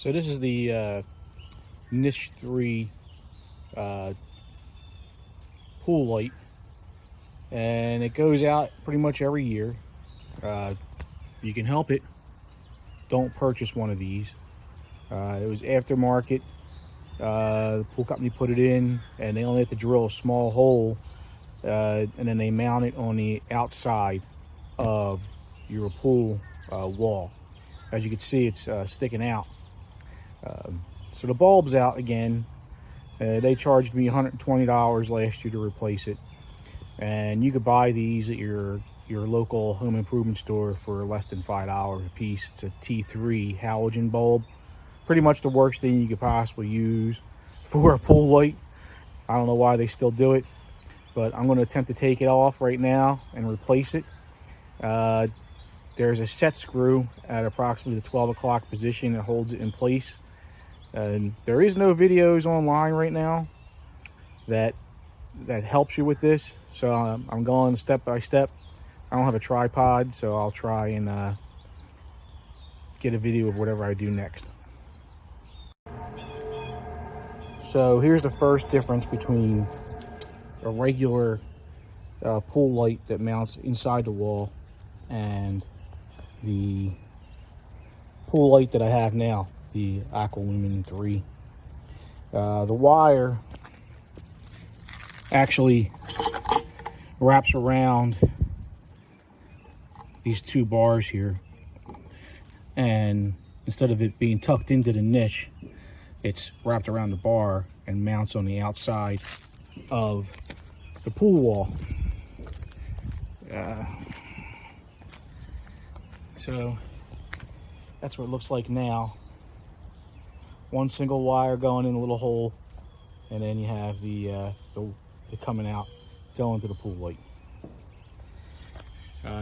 So this is the Niche 3 pool light, and it goes out pretty much every year. You can help it, don't purchase one of these. It was aftermarket. The pool company put it in, and they only have to drill a small hole, and then they mount it on the outside of your pool wall. As you can see, it's sticking out. So the bulb's out again. They charged me $120 last year to replace it, and you could buy these at your local home improvement store for less than $5 a piece. It's a T3 halogen bulb. Pretty much the worst thing you could possibly use for a pool light. I don't know why they still do it, but I'm going to attempt to take it off right now and replace it. There's a set screw at approximately the 12 o'clock position that holds it in place. And there is no videos online right now that helps you with this, so I'm going step by step. I don't have a tripod, so I'll try and get a video of whatever I do next. So here's the first difference between a regular pool light that mounts inside the wall and the pool light that I have now, the Aqualumin 3. The wire actually wraps around these two bars here, and instead of it being tucked into the niche, it's wrapped around the bar and mounts on the outside of the pool wall. So that's what it looks like now. One single wire going in a little hole, and then you have the coming out going to the pool light.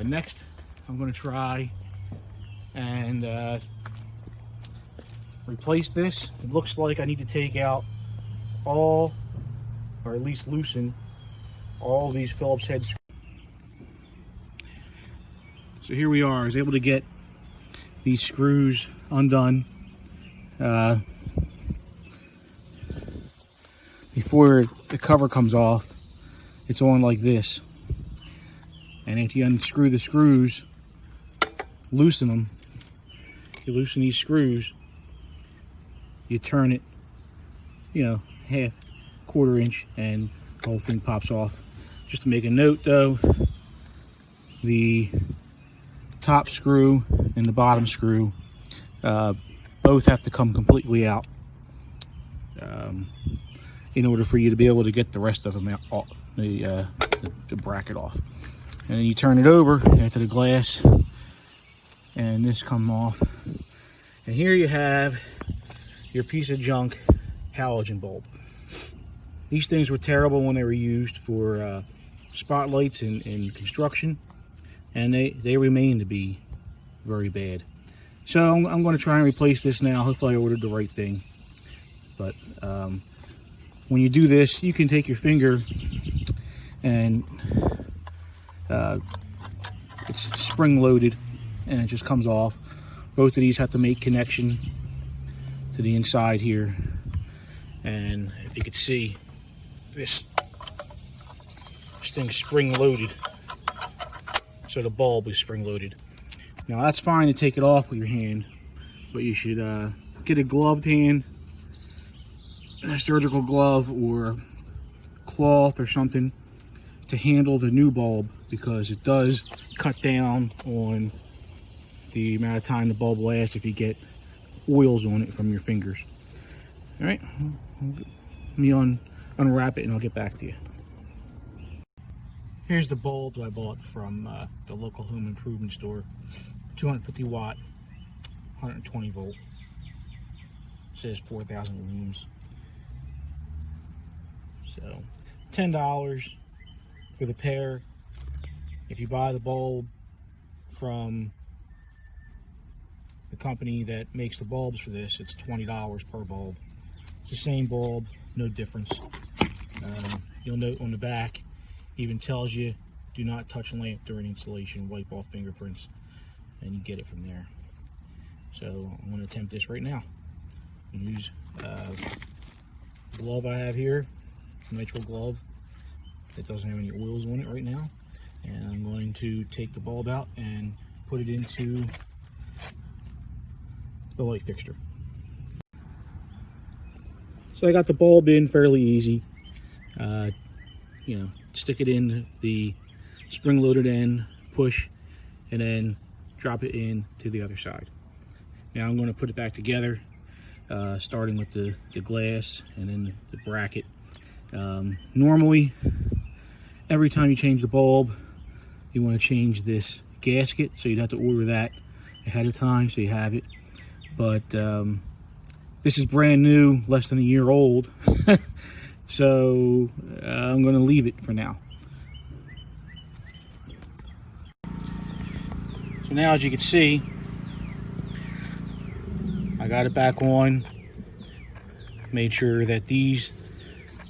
Next, I'm going to try and replace this. It looks like I need to take out all, or at least loosen all these Phillips head screws. So here we are. I was able to get these screws undone before the cover comes off. It's on like this, and if you unscrew the screws, loosen them, you loosen these screws, you turn it, half, quarter inch, and the whole thing pops off. Just to make a note though, the top screw and the bottom screw both have to come completely out in order for you to be able to get the rest of them out, the bracket off. And then you turn it over into the glass, and this comes off, and here you have your piece of junk halogen bulb. These things were terrible when they were used for spotlights in construction, and they remain to be very bad. So I'm going to try and replace this now. Hopefully I ordered the right thing. But when you do this, you can take your finger and it's spring loaded, and it just comes off. Both of these have to make connection to the inside here, and if you could see, this thing's spring loaded, so the bulb is spring loaded. Now that's fine to take it off with your hand, but you should get a gloved hand, a surgical glove or cloth or something to handle the new bulb, because it does cut down on the amount of time the bulb lasts if you get oils on it from your fingers. All right, let me unwrap it and I'll get back to you. Here's the bulb that I bought from the local home improvement store. 250 watt, 120 volt. It says 4,000 looms. So $10 for the pair. If you buy the bulb from the company that makes the bulbs for this, it's $20 per bulb. It's the same bulb, no difference. You'll note on the back, even tells you, do not touch lamp during installation, wipe off fingerprints, and you get it from there. So I'm going to attempt this right now. Use glove I have here, nitrile glove. It doesn't have any oils on it right now. And I'm going to take the bulb out and put it into the light fixture. So I got the bulb in fairly easy. You know, stick it in the spring-loaded end, push, and then drop it in to the other side. Now I'm going to put it back together, starting with the glass and then the bracket. Normally, every time you change the bulb, you want to change this gasket, so you'd have to order that ahead of time so you have it. But this is brand new, less than a year old, so I'm going to leave it for now. So now, as you can see, I got it back on. Made sure that these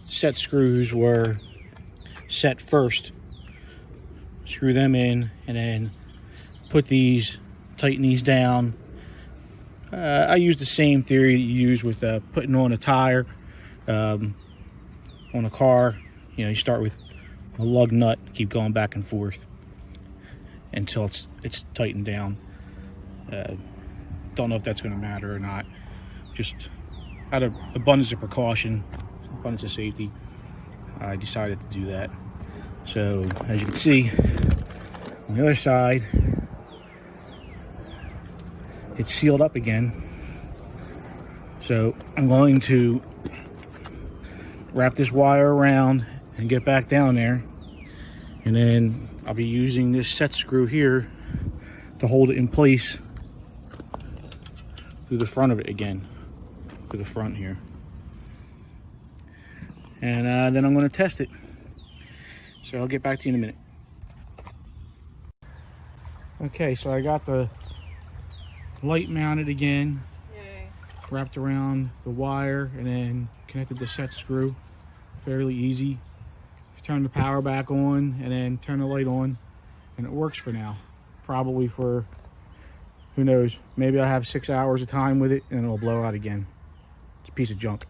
set screws were set first. Screw them in and then put these, tighten these down. I use the same theory that you use with putting on a tire on a car. You know, you start with a lug nut, keep going back and forth until it's tightened down. Don't know if that's going to matter or not. Just out of abundance of precaution, abundance of safety, I decided to do that. So as you can see, on the other side, it's sealed up again. So I'm going to wrap this wire around and get back down there, and then I'll be using this set screw here to hold it in place through the front of it again, through the front here. And then I'm going to test it. So I'll get back to you in a minute. Okay, so I got the light mounted again. Yay. Wrapped around the wire and then connected the set screw. Fairly easy. Turn the power back on and then turn the light on, and it works for now. Probably for, who knows, maybe I have 6 hours of time with it and it'll blow out again. It's a piece of junk.